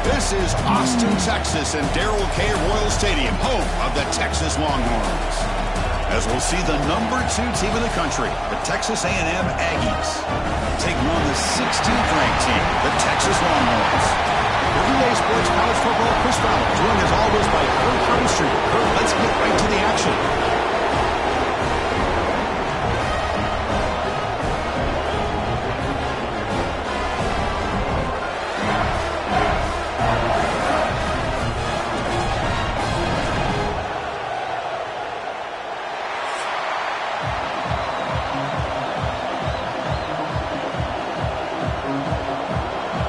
This is Austin, Texas, and Darrell K. Royal Stadium, home of the Texas Longhorns. As we'll see the number 2 team in the country, the Texas A&M Aggies, taking on the 16th-ranked team, the Texas Longhorns. Everyday Sports College Football, Chris Fowler, joined as always by Kurt Heimstreet. Kurt, let's get right to the action.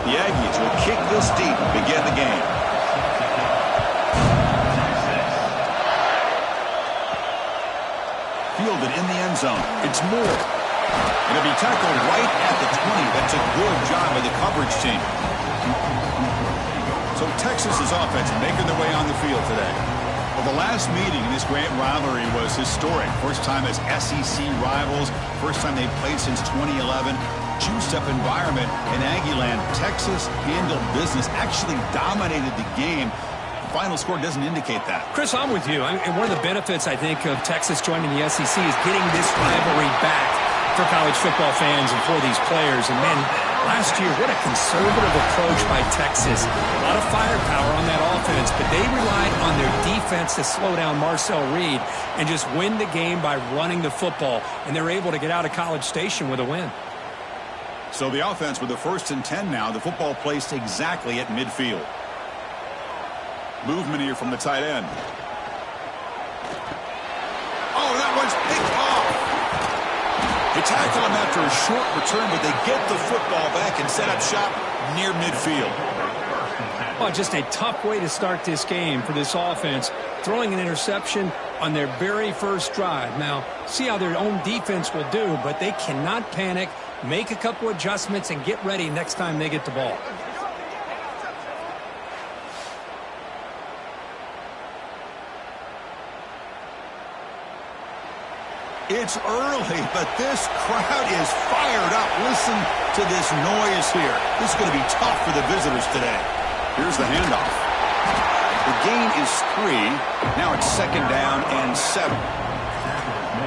The Aggies will kick this deep and begin the game. Fielded in the end zone. It's Moore. It'll be tackled right at the 20. That's a good job by the coverage team. So Texas's offense making their way on the field today. Well, the last meeting in this great rivalry was historic. First time as SEC rivals. First time they played since 2011. Juiced-up environment in Aggieland. Texas handled business, actually dominated the game. The final score doesn't indicate that. Chris, I'm with you. And one of the benefits, I think, of Texas joining the SEC is getting this rivalry back for college football fans and for these players. And, man, last year, what a conservative approach by Texas. A lot of firepower on that offense, but they relied on their defense to slow down Marcel Reed and just win the game by running the football. And they're able to get out of College Station with a win. So the offense with the 1st and 10 now. The football placed exactly at midfield. Movement here from the tight end. Oh, that one's picked off. They tackle him after a short return, but they get the football back and set up shop near midfield. Well, just a tough way to start this game for this offense. Throwing an interception on their very first drive. Now, see how their own defense will do, but they cannot panic. Make a couple adjustments and get ready next time they get the ball. It's early, but this crowd is fired up. Listen to this noise here. This is going to be tough for the visitors today. Here's the handoff. The gain is 3. Now it's 2nd down and 7.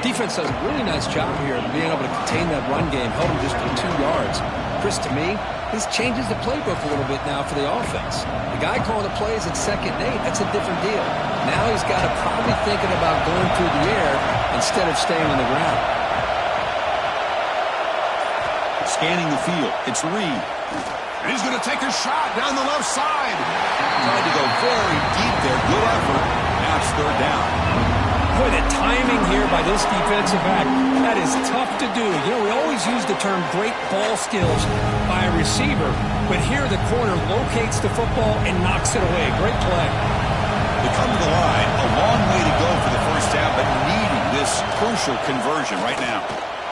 Defense does a really nice job here of being able to contain that run game, held him just for 2 yards. Chris, to me, this changes the playbook a little bit now for the offense. The guy calling the plays at 2nd and 8, that's a different deal. Now he's got to probably thinking about going through the air instead of staying on the ground. Scanning the field, it's Reed. And he's going to take a shot down the left side. Tried to go very deep there. Good effort. Now it's 3rd down. Boy, the timing here by this defensive back, that is tough to do. You know, we always use the term great ball skills by a receiver, but here the corner locates the football and knocks it away. Great play. They come to the line, a long way to go for the first down, but needing this crucial conversion right now.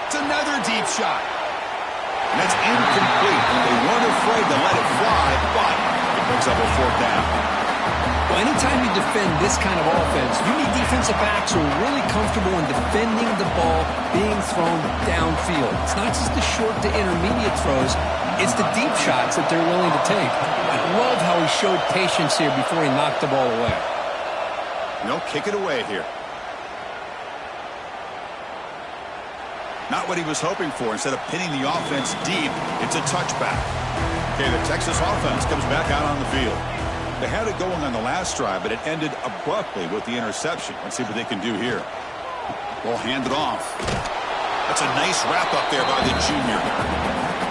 It's another deep shot. And that's incomplete. They weren't afraid to let it fly, but it brings up a 4th down. Well, anytime you defend this kind of offense, you need defensive backs who are really comfortable in defending the ball being thrown downfield. It's not just the short to intermediate throws, it's the deep shots that they're willing to take. I love how he showed patience here before he knocked the ball away. They'll kick it away here. Not what he was hoping for. Instead of pinning the offense deep, it's a touchback. Okay, the Texas offense comes back out on the field. They had it going on the last drive, but it ended abruptly with the interception. Let's see what they can do here. Ball handed off. That's a nice wrap-up there by the junior.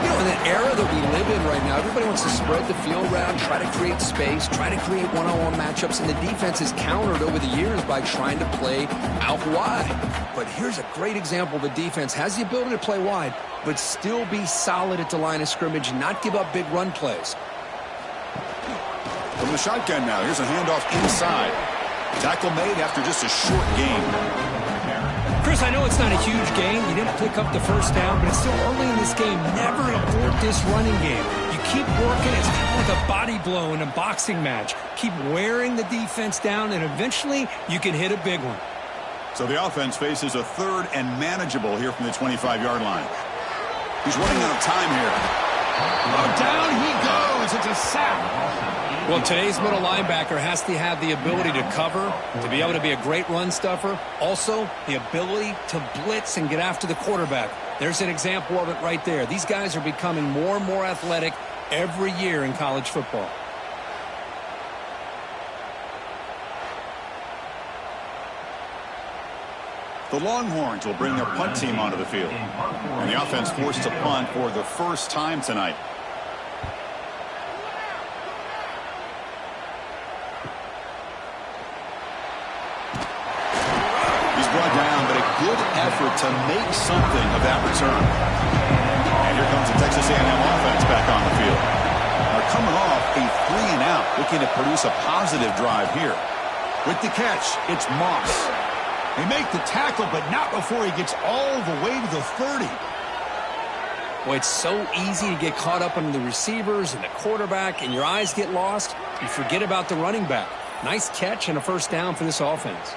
You know, in the era that we live in right now, everybody wants to spread the field around, try to create space, try to create one-on-one matchups, and the defense has countered over the years by trying to play out wide. But here's a great example. The defense has the ability to play wide, but still be solid at the line of scrimmage and not give up big run plays. From the shotgun now, here's a handoff inside. Tackle made after just a short gain. Chris, I know it's not a huge gain. You didn't pick up the first down, but it's still early in this game. Never abort this running game. You keep working. It's kind of like a body blow in a boxing match. Keep wearing the defense down, and eventually you can hit a big one. So the offense faces a 3rd and manageable here from the 25-yard line. He's running out of time here. Oh, down he goes. It's a sack. Well, today's middle linebacker has to have the ability to cover, to be able to be a great run stuffer. Also, the ability to blitz and get after the quarterback. There's an example of it right there. These guys are becoming more and more athletic every year in college football. The Longhorns will bring their punt team onto the field. And the offense forced to punt for the first time tonight. He's brought down, but a good effort to make something of that return. And here comes the Texas A&M offense back on the field. They're coming off a 3-and-out, looking to produce a positive drive here. With the catch, it's Moss. They make the tackle, but not before he gets all the way to the 30. Well, it's so easy to get caught up on the receivers and the quarterback, and your eyes get lost. You forget about the running back. Nice catch and a first down for this offense.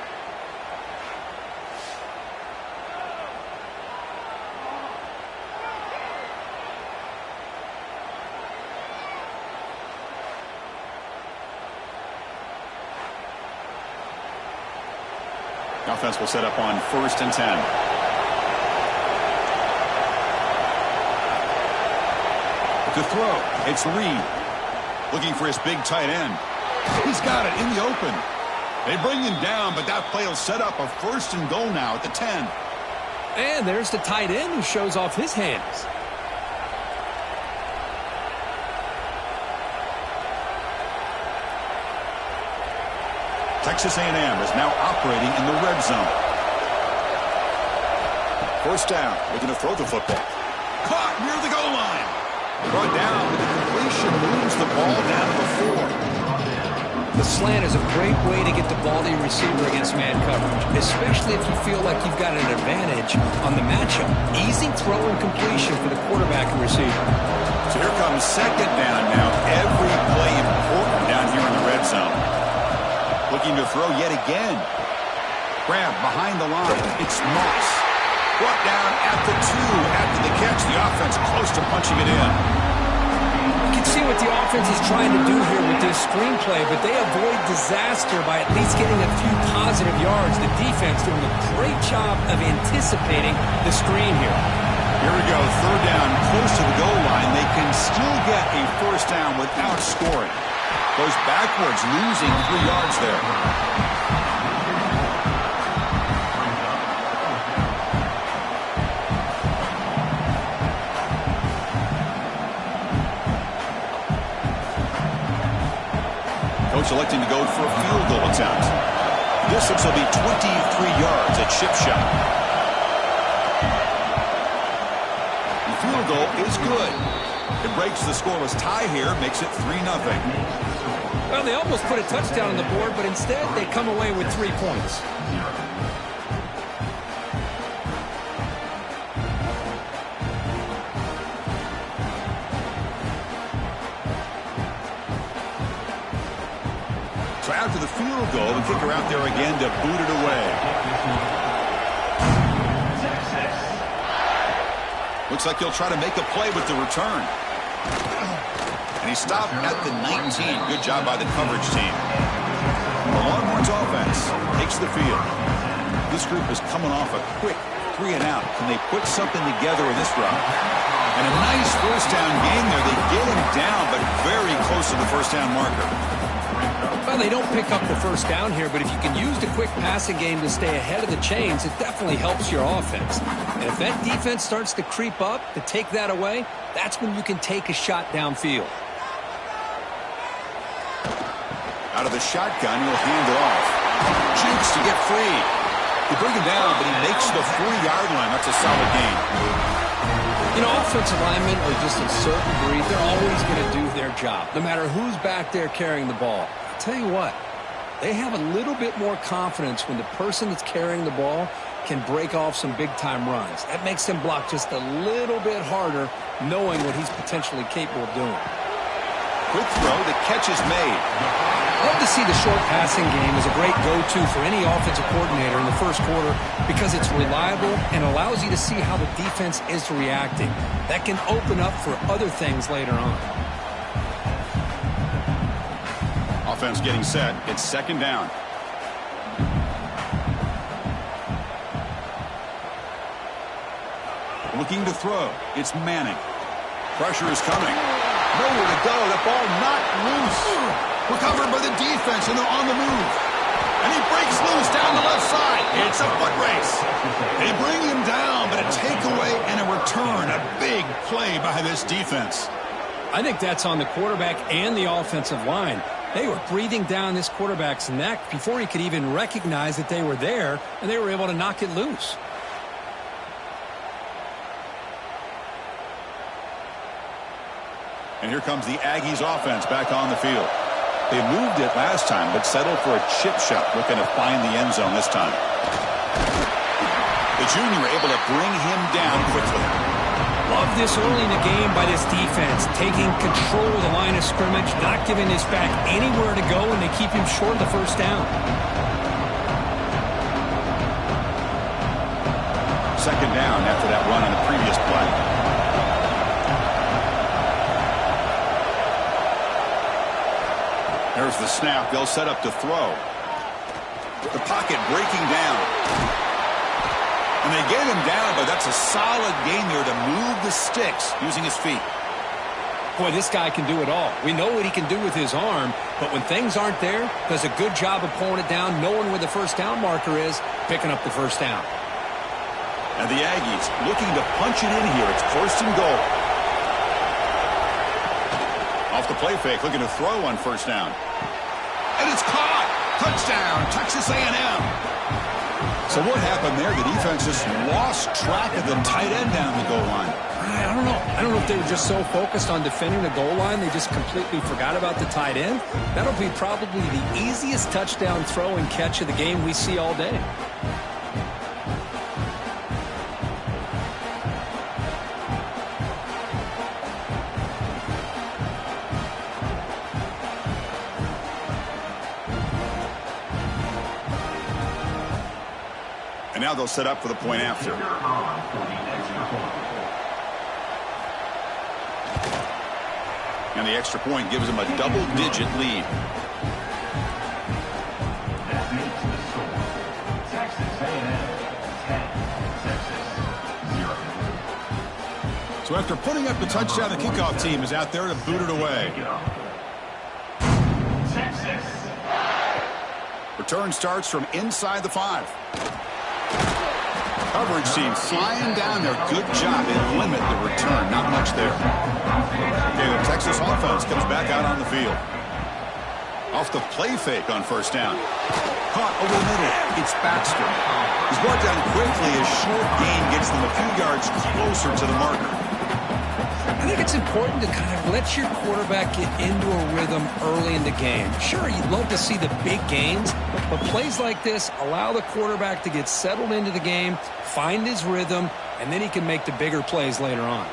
Offense will set up on 1st and 10. To throw, it's Reed. Looking for his big tight end. He's got it in the open. They bring him down, but that play will set up a 1st and goal now at the 10. And there's the tight end who shows off his hands. Texas A&M is now operating in the red zone. 1st down, looking to throw the football. Caught near the goal line. Brought down, but the completion moves the ball down to the 4. The slant is a great way to get the ball to your receiver against man coverage, especially if you feel like you've got an advantage on the matchup. Easy throw and completion for the quarterback and receiver. So here comes 2nd down now. Every play important down here in the red zone. Looking to throw yet again. Grab behind the line. It's Moss. Brought down at the 2 after the catch. The offense close to punching it in. You can see what the offense is trying to do here with this screenplay, but they avoid disaster by at least getting a few positive yards. The defense doing a great job of anticipating the screen here. Here we go. 3rd down, close to the goal line. They can still get a 1st down without scoring. Goes backwards, losing 3 yards there. Coach electing to go for a field goal attempt. Distance will be 23 yards at chip shot. The field goal is good. It breaks the scoreless tie here, makes it 3-0. Well, they almost put a touchdown on the board, but instead they come away with 3 points. So after the field goal, the kicker out there again to boot it away. Looks like he'll try to make a play with the return. And he stopped at the 19. Good job by the coverage team. The Longhorns offense takes the field. This group is coming off a quick 3-and-out. Can they put something together in this run? And a nice 1st down gain there. They get him down, but very close to the 1st down marker. Well, they don't pick up the 1st down here, but if you can use the quick passing game to stay ahead of the chains, it definitely helps your offense. And if that defense starts to creep up to take that away, that's when you can take a shot downfield. Out of the shotgun, he'll hand it off. Jukes to get free. They bring him down, but he makes the 40-yard line. That's a solid gain. You know, offensive linemen are just a certain breed. They're always going to do their job, no matter who's back there carrying the ball. I'll tell you what, they have a little bit more confidence when the person that's carrying the ball can break off some big-time runs. That makes them block just a little bit harder, knowing what he's potentially capable of doing. Quick throw, the catch is made. Love to see the short passing game as a great go-to for any offensive coordinator in the 1st quarter because it's reliable and allows you to see how the defense is reacting. That can open up for other things later on. Offense getting set. It's second down. Looking to throw. It's Manning. Pressure is coming. Nowhere to go. The ball not loose. Recovered by the defense, and they're on the move. And he breaks loose down the left side. It's a foot race. They bring him down, but a takeaway and a return. A big play by this defense. I think that's on the quarterback and the offensive line. They were breathing down this quarterback's neck before he could even recognize that they were there, and they were able to knock it loose. And here comes the Aggies offense back on the field. They moved it last time, but settled for a chip shot, looking to find the end zone this time. The junior able to bring him down quickly. Love this early in the game by this defense, taking control of the line of scrimmage, not giving this back anywhere to go, and they keep him short of the first down. Second down after that run on the previous play. There's the snap. They'll set up to throw. The pocket breaking down. And they get him down, but that's a solid gain there to move the sticks using his feet. Boy, this guy can do it all. We know what he can do with his arm, but when things aren't there, does a good job of pulling it down, knowing where the first down marker is, picking up the first down. And the Aggies looking to punch it in here. It's first and goal. Off the play fake, looking to throw on first down. And it's caught! Touchdown, Texas A&M. So what happened there? The defense just lost track of the tight end down the goal line. I don't know. I don't know if they were just so focused on defending the goal line, they just completely forgot about the tight end. That'll be probably the easiest touchdown throw and catch of the game we see all day. And now they'll set up for the point after. And the extra point gives them a double-digit lead. That makes the score. Texas A&M 10, Texas 0. So after putting up the touchdown, the kickoff team is out there to boot it away. Texas. Return starts from inside the 5. Coverage team flying down there. Good job. They limit the return. Not much there. Okay, the Texas offense comes back out on the field. Off the play fake on first down. Caught over the middle. It's Baxter. He's brought down quickly. A short gain gets them a few yards closer to the marker. I think it's important to kind of let your quarterback get into a rhythm early in the game. Sure, you'd love to see the big gains, but plays like this allow the quarterback to get settled into the game, find his rhythm, and then he can make the bigger plays later on.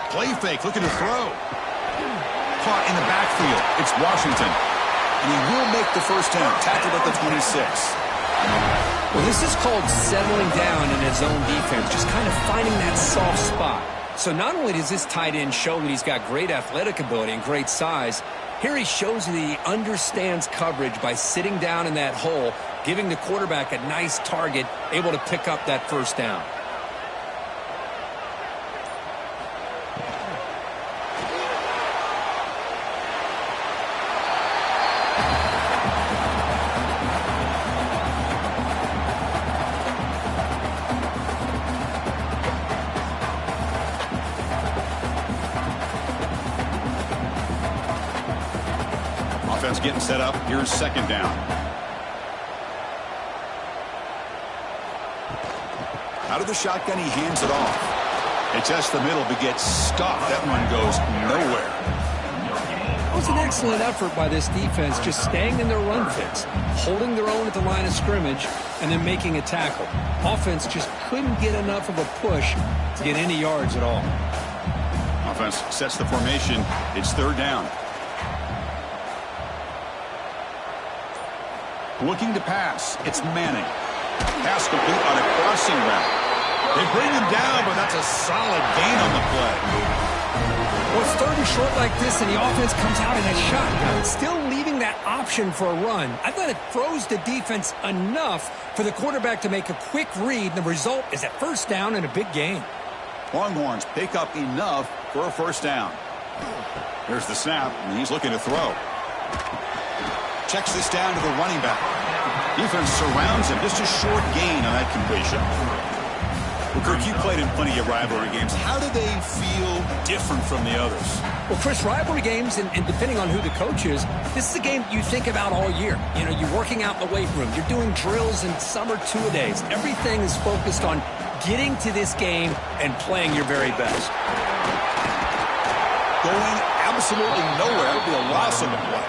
Play fake, looking to throw. Caught in the backfield. It's Washington. And he will make the first down. Tackled at the 26. Well, this is called settling down in his own defense, just kind of finding that soft spot. So not only does this tight end show that he's got great athletic ability and great size, here he shows that he understands coverage by sitting down in that hole, giving the quarterback a nice target, able to pick up that first down. Offense getting set up. Here's second down. Out of the shotgun, he hands it off. It tests the middle, but gets stopped. That one goes nowhere. That was an excellent effort by this defense, just staying in their run fits, holding their own at the line of scrimmage, and then making a tackle. Offense just couldn't get enough of a push to get any yards at all. Offense sets the formation. It's third down. Looking to pass. It's Manning. Pass complete on a crossing route. They bring him down, but that's a solid gain on the play. What's third and short like this and the offense comes out in a shotgun, still leaving that option for a run, I thought it throws the defense enough for the quarterback to make a quick read, and the result is a first down and a big gain. Longhorns pick up enough for a first down. There's the snap, and he's looking to throw. Checks this down to the running back. Defense surrounds him. Just a short gain on that completion. Well, Kirk, you played in plenty of rivalry games. How do they feel different from the others? Well, Chris, rivalry games, and depending on who the coach is, this is a game you think about all year. You know, you're working out in the weight room. You're doing drills and summer two-a-days. Everything is focused on getting to this game and playing your very best. Going absolutely nowhere. It'll be a loss of the play.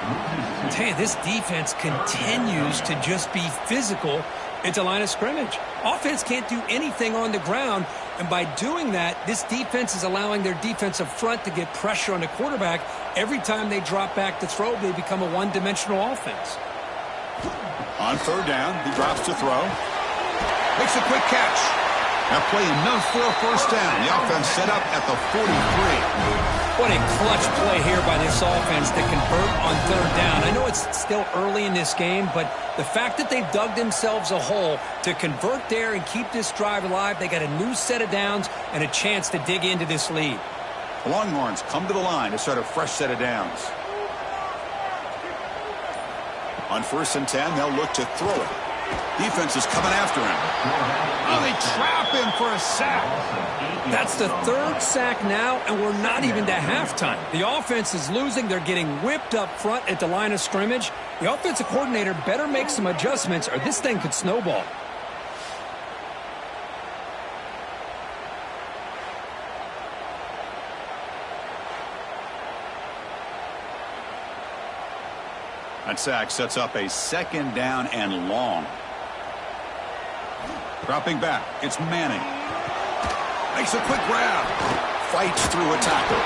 I tell you, this defense continues to just be physical at the line of scrimmage. Offense can't do anything on the ground, and by doing that, this defense is allowing their defensive front to get pressure on the quarterback. Every time they drop back to throw, they become a one-dimensional offense. On third down, he drops to throw. Makes a quick catch. That play enough for a first down. The offense set up at the 43. What a clutch play here by this offense to convert on third down. I know it's still early in this game, but the fact that they've dug themselves a hole to convert there and keep this drive alive, they got a new set of downs and a chance to dig into this lead. The Longhorns come to the line to start a fresh set of downs. On 1st and 10, they'll look to throw it. Defense is coming after him. Oh, they trap him for a sack. That's the third sack now, and we're not even to halftime. The offense is losing. They're getting whipped up front at the line of scrimmage. The offensive coordinator better make some adjustments or this thing could snowball. That sack sets up a second down and long. Dropping back, it's Manning. Makes a quick grab. Fights through a tackle.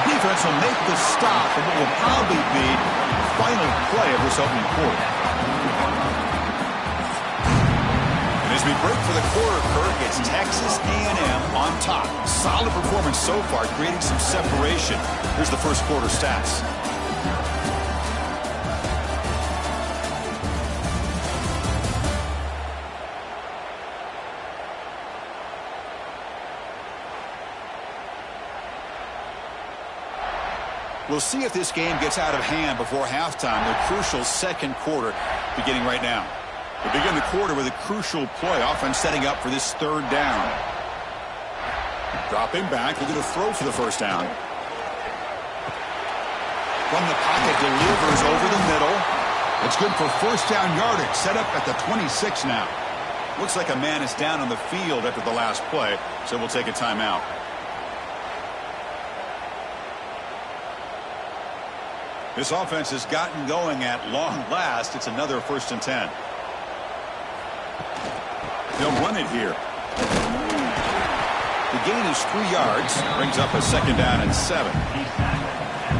Defense will make the stop, and it will probably be the final play of this opening quarter. And as we break for the quarter, Kirk, it's Texas A&M on top. Solid performance so far, creating some separation. Here's the first quarter stats. We'll see if this game gets out of hand before halftime. The crucial second quarter beginning right now. We begin the quarter with a crucial play. Offense setting up for this third down. Dropping back, looking to throw for the first down. From the pocket, delivers over the middle. It's good for first down yardage. Set up at the 26 now. Looks like a man is down on the field after the last play, so we'll take a timeout. This offense has gotten going at long last. It's another 1st and 10. They'll run it here. The gain is 3 yards. Brings up a second down and 7.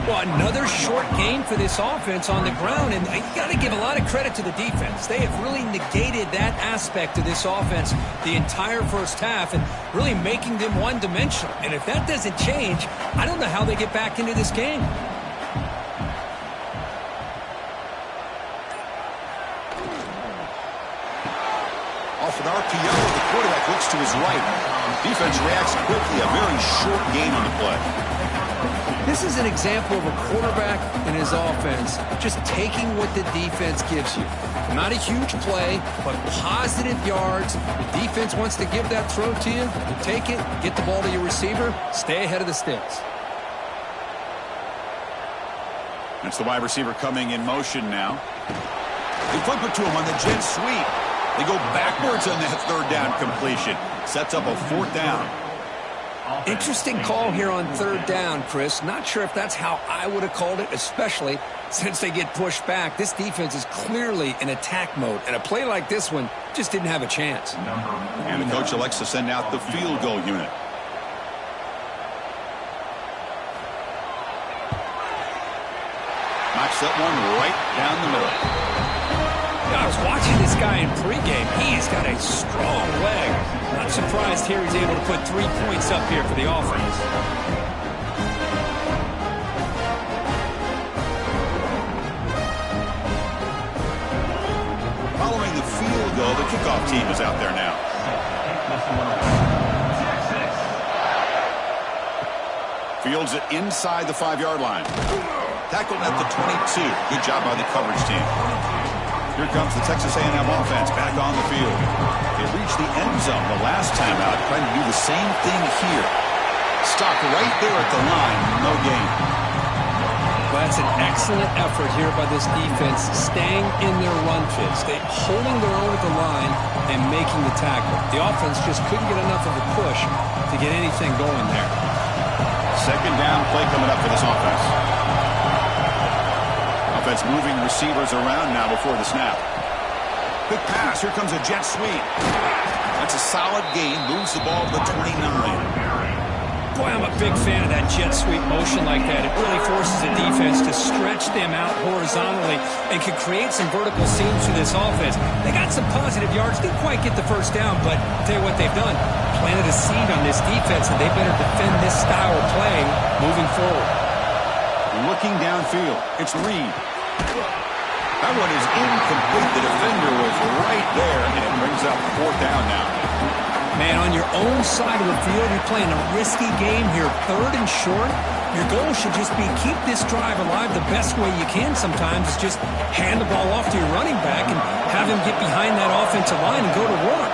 Well, another short gain for this offense on the ground, and you got to give a lot of credit to the defense. They have really negated that aspect of this offense the entire first half and really making them one-dimensional. And if that doesn't change, I don't know how they get back into this game. Off an RPO, the quarterback looks to his right. Defense reacts quickly, a very short gain on the play. This is an example of a quarterback and his offense just taking what the defense gives you. Not a huge play, but positive yards. The defense wants to give that throw to you. You take it, get the ball to your receiver, stay ahead of the sticks. That's the wide receiver coming in motion now. They flip it to him on the jet sweep. They go backwards on that third down completion. Sets up a 4th down. Interesting call here on third down, Chris. Not sure if that's how I would have called it, especially since they get pushed back. This defense is clearly in attack mode, and a play like this one just didn't have a chance. And the coach elects to send out the field goal unit. Knocks that one right down the middle. I was watching this guy in pregame. He's got a strong leg. Not surprised here he's able to put 3 points up here for the offense. team is out there now. Fields it inside the 5-yard line. Tackled at the 22. Good job by the coverage team. Here comes the Texas A&M offense back on the field. They reached the end zone the last time out, trying to do the same thing here. Stopped right there at the line. No gain. Well, that's an excellent effort here by this defense, staying in their run fit, holding their own at the line and making the tackle. The offense just couldn't get enough of a push to get anything going there. Second down play coming up for this offense. Offense moving receivers around now before the snap. Quick pass. Here comes a jet sweep. That's a solid gain. Moves the ball to the 29. Boy, I'm a big fan of that jet sweep motion like that. It really forces the defense to stretch them out horizontally and can create some vertical seams for this offense. They got some positive yards. Didn't quite get the first down, but I'll tell you what they've done. Planted a seed on this defense, and they better defend this style of playing moving forward. Looking downfield. It's Reed. That one is incomplete. The defender was right there, and it brings up 4th down now. Man, on your own side of the field, you're playing a risky game here. 3rd and short. Your goal should just be keep this drive alive the best way you can sometimes is just hand the ball off to your running back and have him get behind that offensive line and go to work.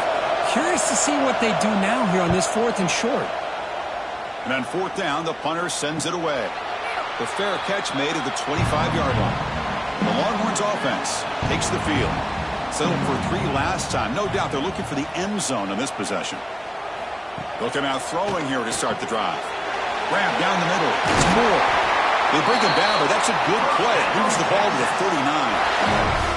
Curious to see what they do now here on this 4th and short. And on 4th down, the punter sends it away. The fair catch made at the 25-yard line. The Longhorns offense takes the field. Settled for 3 last time. No doubt they're looking for the end zone in this possession. They'll come out throwing here to start the drive. Grab down the middle. It's Moore. They bring him down, but that's a good play. Moves the ball to the 39.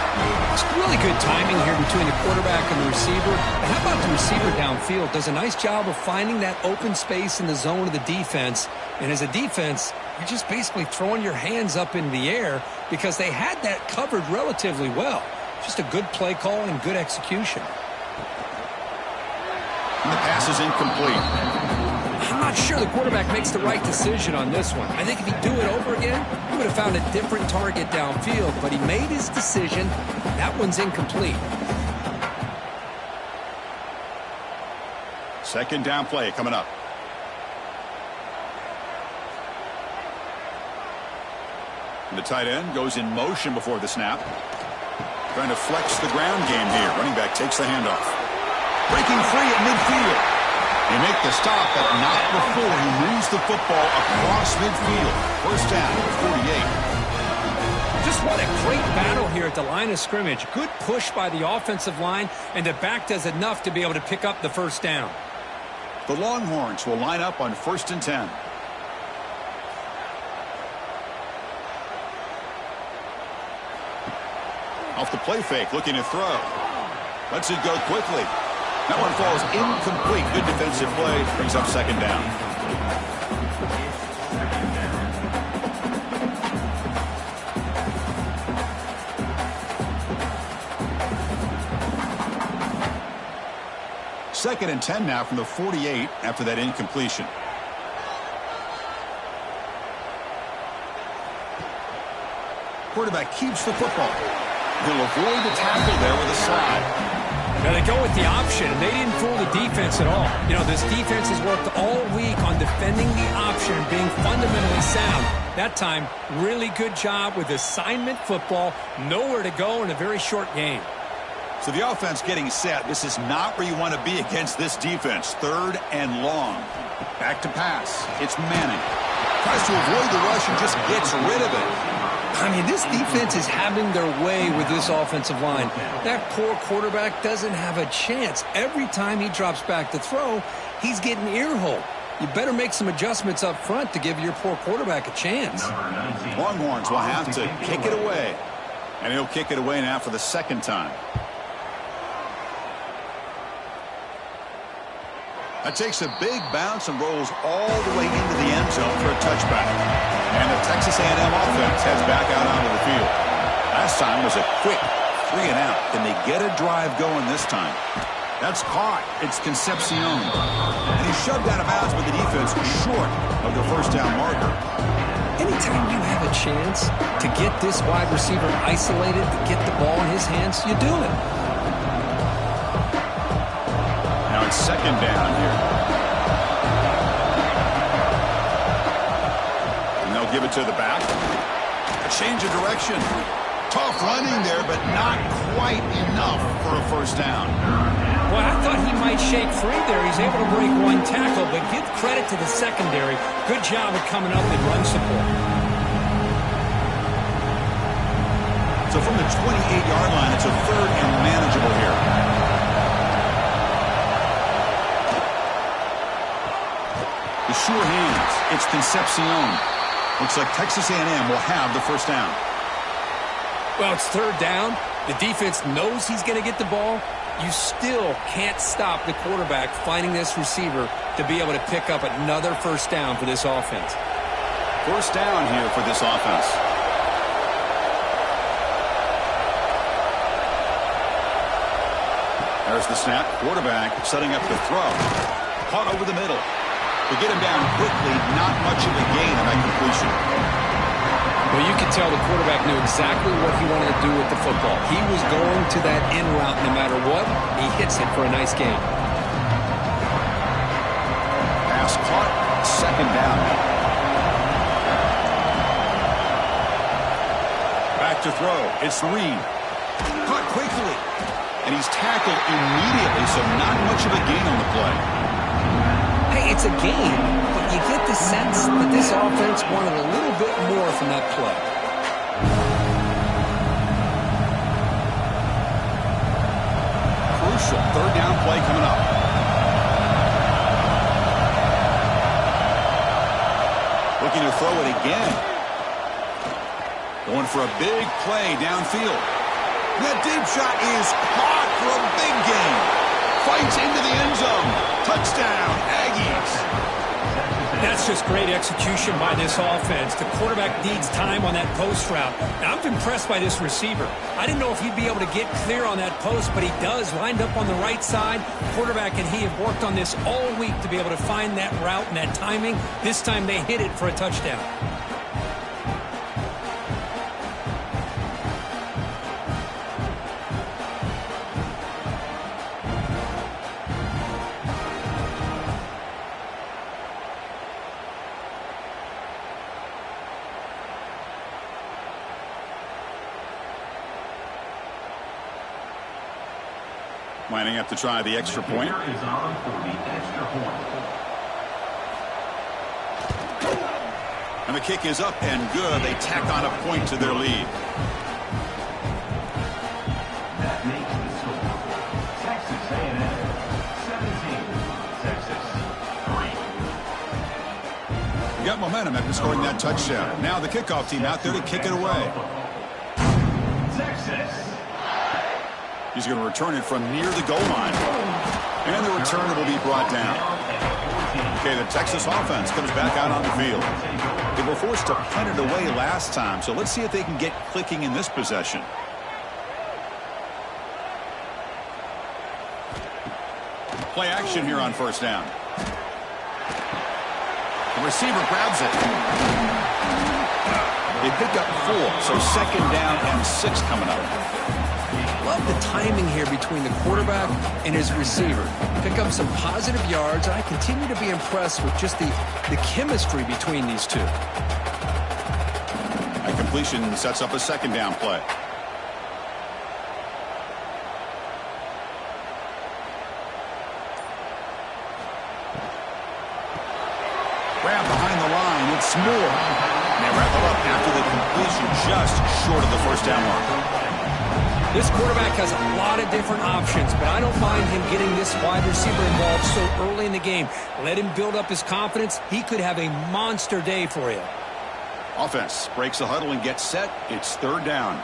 It's really good timing here between the quarterback and the receiver. And how about the receiver downfield? Does a nice job of finding that open space in the zone of the defense. And as a defense, you're just basically throwing your hands up in the air because they had that covered relatively well. Just a good play call and good execution. And the pass is incomplete. I'm not sure the quarterback makes the right decision on this one. I think if he'd do it over again, he would have found a different target downfield, but he made his decision. That one's incomplete. Second down play coming up. And the tight end goes in motion before the snap. Trying to flex the ground game here. Running back takes the handoff. Breaking free at midfield. They make the stop, but not before he moves the football across midfield. First down, 48. Just what a great battle here at the line of scrimmage. Good push by the offensive line, and the back does enough to be able to pick up the first down. The Longhorns will line up on 1st and 10. Off the play fake, looking to throw. Lets it go quickly. That one falls incomplete. Good defensive play. Brings up 2nd down. Second and 10 now from the 48 after that incompletion. Quarterback keeps the football. He'll avoid the tackle there with a slide. Now they go with the option. They didn't fool the defense at all. You know, this defense has worked all week on defending the option and being fundamentally sound. That time, really good job with assignment football. Nowhere to go in a very short game. So the offense getting set. This is not where you want to be against this defense. 3rd and long. Back to pass. It's Manning. Tries to avoid the rush and just gets rid of it. I mean, this defense is having their way with this offensive line. That poor quarterback doesn't have a chance. Every time he drops back to throw, he's getting earholed. You better make some adjustments up front to give your poor quarterback a chance. Longhorns will have to kick it away. And he'll kick it away now for the 2nd time. That takes a big bounce and rolls all the way into the end zone for a touchback. And the Texas A&M offense heads back out onto the field. Last time was a quick 3 and out. Can they get a drive going this time? That's caught. It's Concepcion. And he's shoved out of bounds, but the defense was short of the first down marker. Anytime you have a chance to get this wide receiver isolated, to get the ball in his hands, you do it. second down here. And they'll give it to the back. A change of direction. Tough running there, but not quite enough for a first down. Well, I thought he might shake free there. He's able to break one tackle, but give credit to the secondary. Good job of coming up and run support. So from the 28-yard line, it's a third and manageable here. The sure hands. It's Concepcion. Looks like Texas A&M will have the first down. Well, it's third down. The defense knows he's going to get the ball. You still can't stop the quarterback finding this receiver to be able to pick up another first down for this offense. First down here for this offense. There's the snap. Quarterback setting up the throw. Caught over the middle. To get him down quickly, not much of a gain on that completion. Well, you could tell the quarterback knew exactly what he wanted to do with the football. He was going to that in route no matter what. He hits it for a nice gain. Pass caught. Second down. Back to throw. It's Reed. Caught quickly. And he's tackled immediately, so not much of a gain on the play. Hey, it's a game, but you get the sense that this offense wanted a little bit more from that play. Crucial third down play coming up. Looking to throw it again. Going for a big play downfield. That deep shot is caught for a big gain. Fights into the end zone. Touchdown, Aggies. That's just great execution by this offense. The quarterback needs time on that post route. Now, I'm impressed by this receiver. I didn't know if he'd be able to get clear on that post, but he does. Lined up on the right side. Quarterback and he have worked on this all week to be able to find that route and that timing. This time they hit it for a touchdown. Lining up to try the extra point. Is on for the extra point. And the kick is up and good. They tack on a point to their lead. That makes the score. Texas A&M 17, Texas 3. Got momentum after scoring that touchdown. Now the kickoff team out there to kick it away. Texas. He's going to return it from near the goal line. And the return will be brought down. Okay, the Texas offense comes back out on the field. They were forced to punt it away last time, so let's see if they can get clicking in this possession. Play action here on first down. The receiver grabs it. They pick up 4, so second down and 6 coming up. Love the timing here between the quarterback and his receiver. Pick up some positive yards, and I continue to be impressed with just the chemistry between these two. A completion sets up a second down play. Grab behind the line, it's Moore. And they wrap it up after the completion just short of the first down mark. This quarterback has a lot of different options, but I don't mind him getting this wide receiver involved so early in the game. Let him build up his confidence. He could have a monster day for you. Offense breaks the huddle and gets set. It's third down.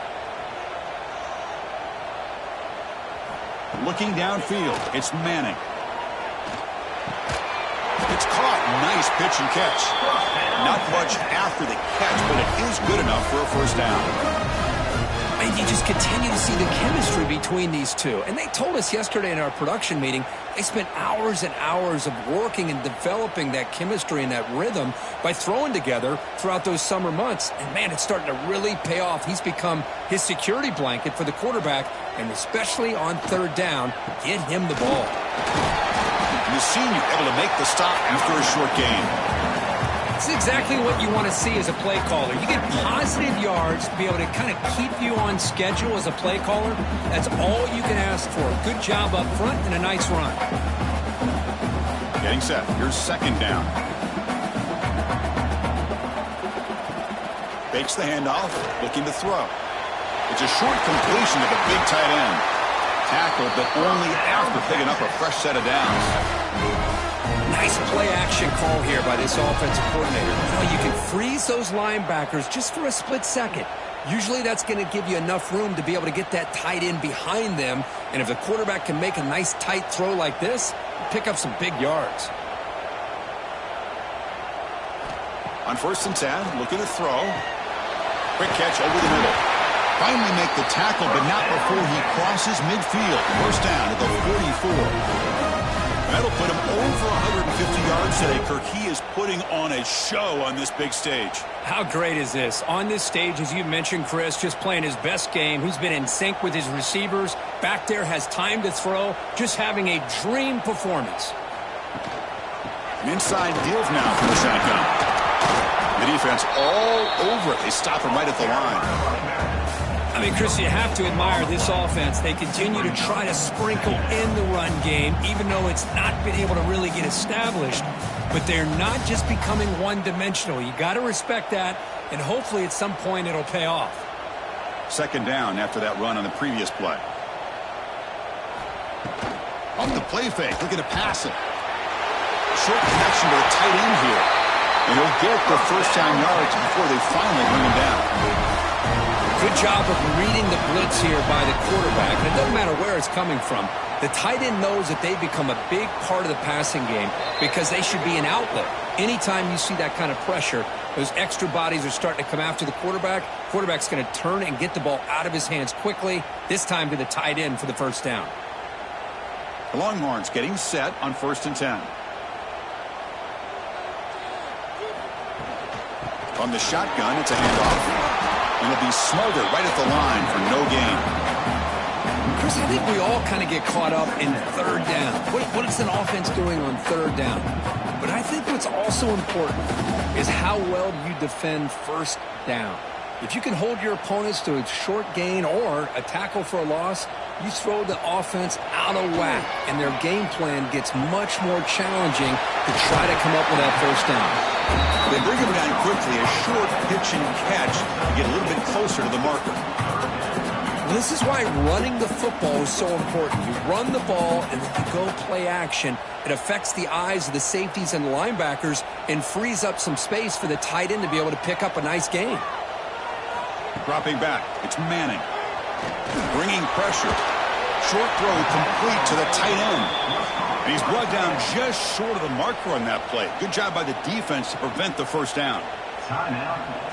Looking downfield, it's Manning. It's caught. Nice pitch and catch. Not much after the catch, but it is good enough for a first down. And you just continue to see the chemistry between these two. And they told us yesterday in our production meeting, they spent hours and hours of working and developing that chemistry and that rhythm by throwing together throughout those summer months. And, man, it's starting to really pay off. He's become his security blanket for the quarterback, and especially on third down, get him the ball. And the senior able to make the stop after a short gain. It's exactly what you want to see as a play caller. You get positive yards to be able to kind of keep you on schedule as a play caller. That's all you can ask for. Good job up front and a nice run. Getting set. Here's second down. Fakes the handoff, looking to throw. It's a short completion to the big tight end. Tackled, but only after picking up a fresh set of downs. Nice play-action call here by this offensive coordinator. You know, you can freeze those linebackers just for a split second. Usually that's going to give you enough room to be able to get that tight end behind them. And if the quarterback can make a nice tight throw like this, pick up some big yards. On 1st and 10, looking to throw. Quick catch over the middle. Finally make the tackle, but not before he crosses midfield. First down at the 44. That'll put him over 150 yards today. Kirk, he is putting on a show on this big stage. How great is this? On this stage, as you mentioned, Chris, just playing his best game. He's been in sync with his receivers. Back there, has time to throw. Just having a dream performance. An inside deals now from the shotgun. The defense all over it. They stop him right at the line. I mean, Chris, you have to admire this offense. They continue to try to sprinkle in the run game, even though it's not been able to really get established. But they're not just becoming one-dimensional. You got to respect that, and hopefully at some point it'll pay off. Second down after that run on the previous play. On the play fake, looking to pass it. Short connection to the tight end here. And he'll get the first down yards before they finally bring him down. Good job of reading the blitz here by the quarterback. And it doesn't matter where it's coming from. The tight end knows that they become a big part of the passing game because they should be an outlet. Anytime you see that kind of pressure, those extra bodies are starting to come after the quarterback. Quarterback's going to turn and get the ball out of his hands quickly, this time to the tight end for the first down. The Longhorns getting set on 1st and 10. From the shotgun, it's a handoff. And it'll be Smolder right at the line for no gain. Chris, I think we all kind of get caught up in third down. What is an offense doing on third down? But I think what's also important is how well you defend first down. If you can hold your opponents to a short gain or a tackle for a loss, you throw the offense out of whack, and their game plan gets much more challenging to try to come up with that first down. They bring him down quickly, a short pitch and catch to get a little bit closer to the marker. This is why running the football is so important. You run the ball and then you go play action. It affects the eyes of the safeties and the linebackers and frees up some space for the tight end to be able to pick up a nice gain. Dropping back, it's Manning. Bringing pressure. Short throw complete to the tight end. And he's brought down just short of the marker on that play. Good job by the defense to prevent the first down.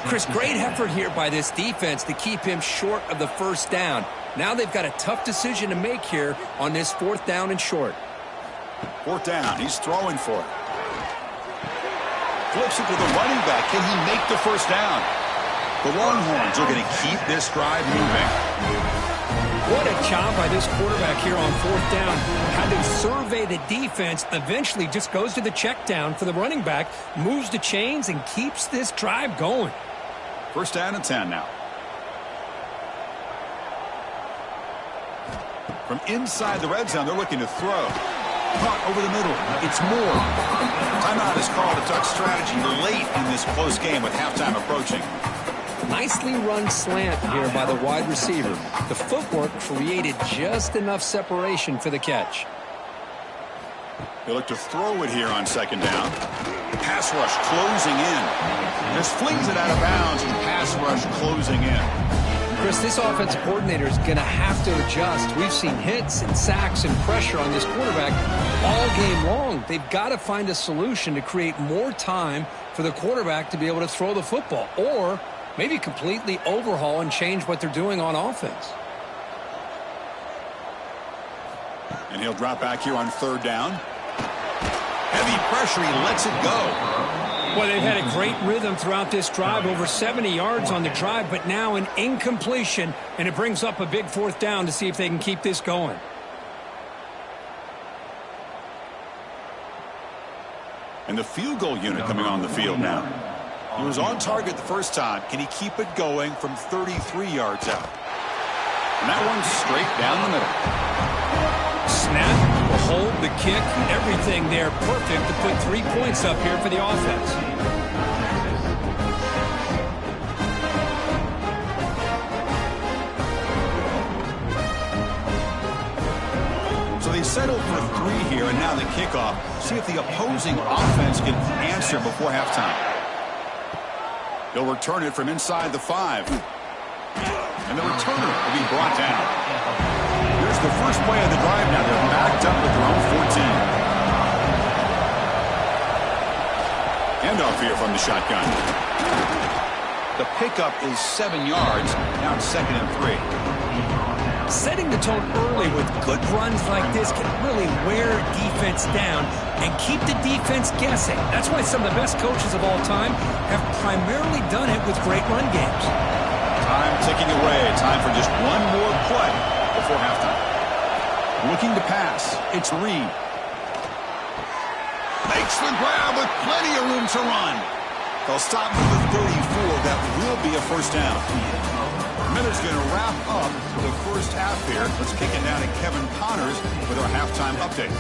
Chris, great effort here by this defense to keep him short of the first down. Now they've got a tough decision to make here on this 4th down and short. 4th down, he's throwing for it. Flips it to the running back. Can he make the first down? The Longhorns are going to keep this drive moving. What a job by this quarterback here on 4th down. Had to survey the defense, eventually just goes to the check down for the running back, moves the chains, and keeps this drive going. 1st down and 10 now. From inside the red zone, they're looking to throw. Caught over the middle. It's Moore. Timeout is called to Duck strategy late in this close game with halftime approaching. Nicely run slant here by the wide receiver. The footwork created just enough separation for the catch. They look to throw it here on 2nd down. Pass rush closing in. Just flings it out of bounds and pass rush closing in. Chris, this offensive coordinator is going to have to adjust. We've seen hits and sacks and pressure on this quarterback all game long. They've got to find a solution to create more time for the quarterback to be able to throw the football, or maybe completely overhaul and change what they're doing on offense. And he'll drop back here on 3rd down. Heavy pressure, he lets it go. Well, they've had a great rhythm throughout this drive, over 70 yards on the drive, but now an incompletion, and it brings up a big 4th down to see if they can keep this going. And the field goal unit coming on the field now. He was on target the first time. Can he keep it going from 33 yards out? And that one's straight down the middle. Snap, the hold, the kick, everything there perfect to put 3 points up here for the offense. So they settled for 3 here, and now the kickoff. See if the opposing offense can answer before halftime. They'll return it from inside the 5. And the returner will be brought down. Here's the first play of the drive now. They're backed up at their own 14. Handoff here from the shotgun. The pickup is 7 yards. Now it's 2nd and 3. Setting the tone early with good runs like this can really wear defense down and keep the defense guessing. That's why some of the best coaches of all time have primarily done it with great run games. Time ticking away. Time for just one more play before halftime. Looking to pass. It's Reed. Makes the grab with plenty of room to run. They'll stop with the 34. That will be a first down. Miller's going to wrap up the first half here. Let's kick it down to Kevin Connors with our halftime update.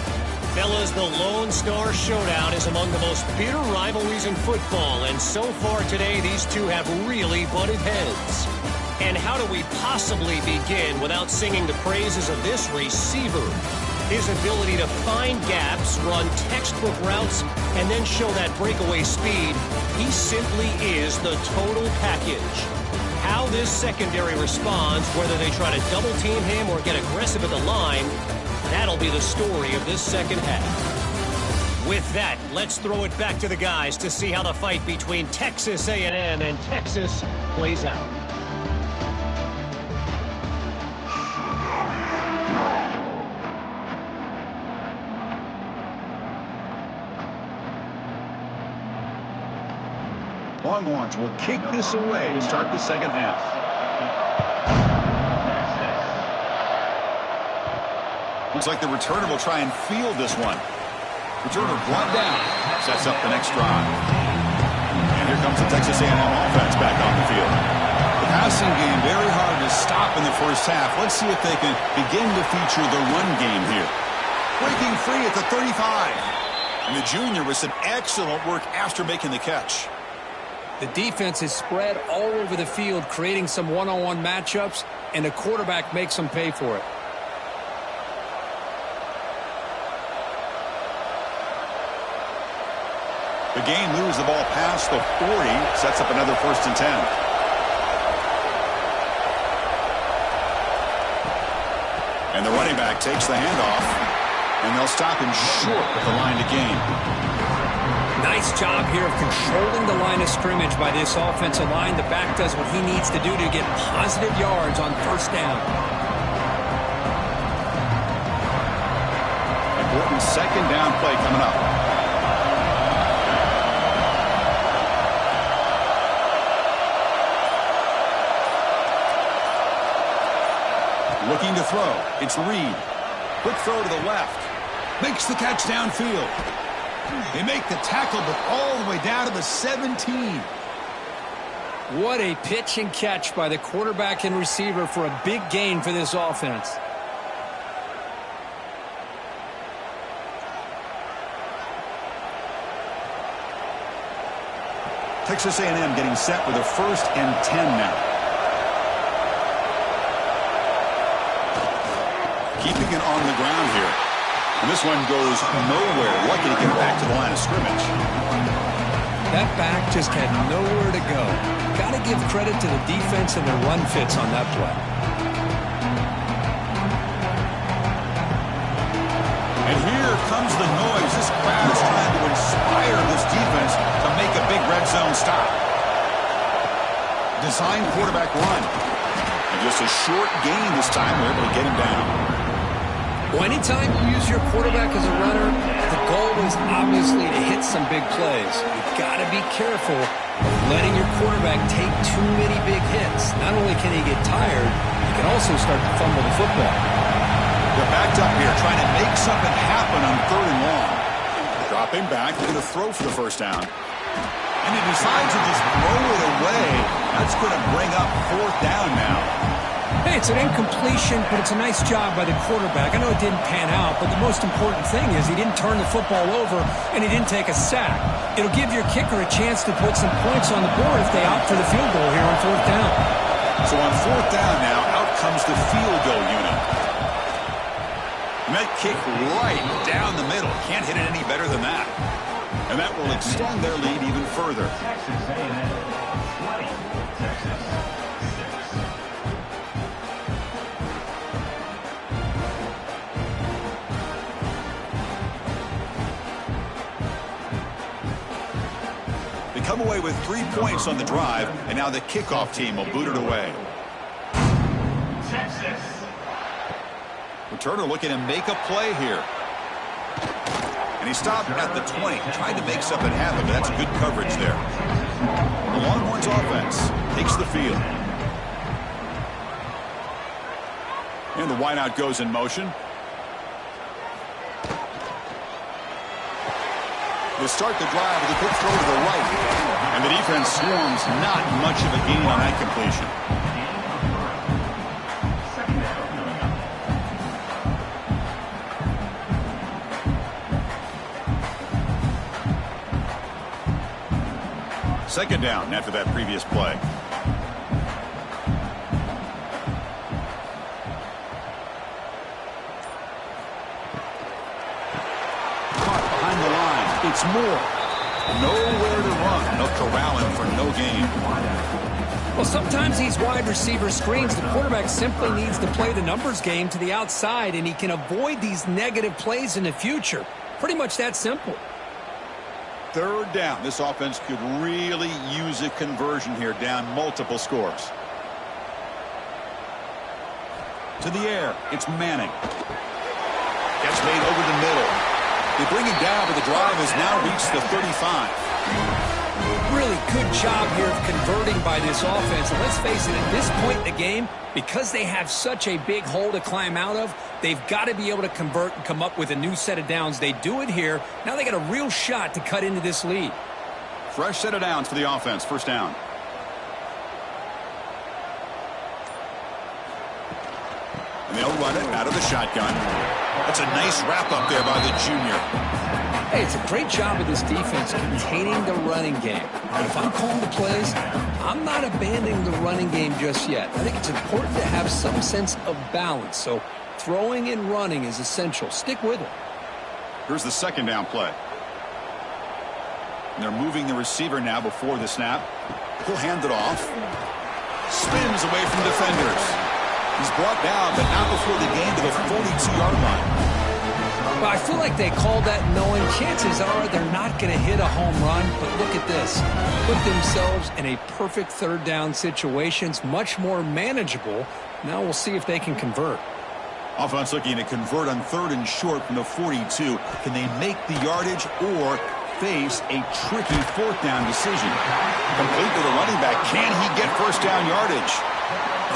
Fellas, the Lone Star Showdown is among the most bitter rivalries in football, and so far today, these two have really butted heads. And how do we possibly begin without singing the praises of this receiver? His ability to find gaps, run textbook routes, and then show that breakaway speed, he simply is the total package. How this secondary responds, whether they try to double-team him or get aggressive at the line, that'll be the story of this second half. With that, let's throw it back to the guys to see how the fight between Texas A&M and Texas plays out. Longhorns will kick this away to start the second half. Looks like the returner will try and field this one. Returner brought down. Sets up the next drive. And here comes the Texas A&M offense back on the field. The passing game very hard to stop in the first half. Let's see if they can begin to feature the run game here. Breaking free at the 35. And the junior with some excellent work after making the catch. The defense is spread all over the field, creating some one-on-one matchups, and the quarterback makes them pay for it. The game moves the ball past the 40, sets up another 1st and 10. And the running back takes the handoff, and they'll stop him short at the line to gain. Nice job here of controlling the line of scrimmage by this offensive line. The back does what he needs to do to get positive yards on first down. Important second down play coming up. Looking to throw. It's Reed. Quick throw to the left. Makes the catch downfield. They make the tackle, but all the way down to the 17. What a pitch and catch by the quarterback and receiver for a big gain for this offense. Texas A&M getting set with a 1st and 10 now. Keeping it on the ground here. And this one goes nowhere. Lucky to get back to the line of scrimmage. That back just had nowhere to go. Got to give credit to the defense and their run fits on that play. And here comes the noise. This crowd is trying to inspire this defense to make a big red zone stop. Design quarterback run. And just a short gain this time. We're able to get him down. Well, anytime you use your quarterback as a runner, the goal is obviously to hit some big plays. You've got to be careful of letting your quarterback take too many big hits. Not only can he get tired, he can also start to fumble the football. They're backed up here, trying to make something happen on 3rd and long. Drop Dropping back, going to throw for the first down. And he decides to just throw it away. That's going to bring up 4th down now. Hey, it's an incompletion, but it's a nice job by the quarterback. I know it didn't pan out, but the most important thing is he didn't turn the football over and he didn't take a sack. It'll give your kicker a chance to put some points on the board if they opt for the field goal here on 4th down. So on 4th down now, out comes the field goal unit. And that kick right down the middle. Can't hit it any better than that. And that will extend their lead even further. Texas A&M 20, Texas 6. They come away with 3 points on the drive, and now the kickoff team will boot it away. Texas. Returner looking to make a play here. And he stopped at the 20, tried to make something happen, but that's good coverage there. The Longhorns offense takes the field. And the wideout goes in motion. They start the drive with a quick throw to the right. And the defense swarms, not much of a gain on that completion. Second down after that previous play. Caught behind the line. It's Moore. Nowhere to run. They'll corral him for no gain. Well, sometimes these wide receiver screens, the quarterback simply needs to play the numbers game to the outside, and he can avoid these negative plays in the future. Pretty much that simple. Third down. This offense could really use a conversion here, down multiple scores. To the air. It's Manning. Gets made over the middle. They bring him down, but the drive has now reached the 35. Really good job here of converting by this offense. And let's face it, at this point in the game, because they have such a big hole to climb out of, they've got to be able to convert and come up with a new set of downs. They do it here. Now they got a real shot to cut into this lead. Fresh set of downs for the offense. First down. And they'll run it out of the shotgun. That's a nice wrap up there by the junior. Hey, it's a great job of this defense containing the running game. And if I'm calling the plays, I'm not abandoning the running game just yet. I think it's important to have some sense of balance. So throwing and running is essential. Stick with it. Here's the second down play. And they're moving the receiver now before the snap. He'll hand it off. Spins away from defenders. He's brought down, but not before the gain to the 42-yard line. Well, I feel like they called that knowing chances are they're not going to hit a home run. But look at this. Put themselves in a perfect third down situation. It's much more manageable. Now we'll see if they can convert. Offense looking to convert on 3rd and short from the 42. Can they make the yardage or face a tricky 4th down decision? Complete to the running back. Can he get first down yardage?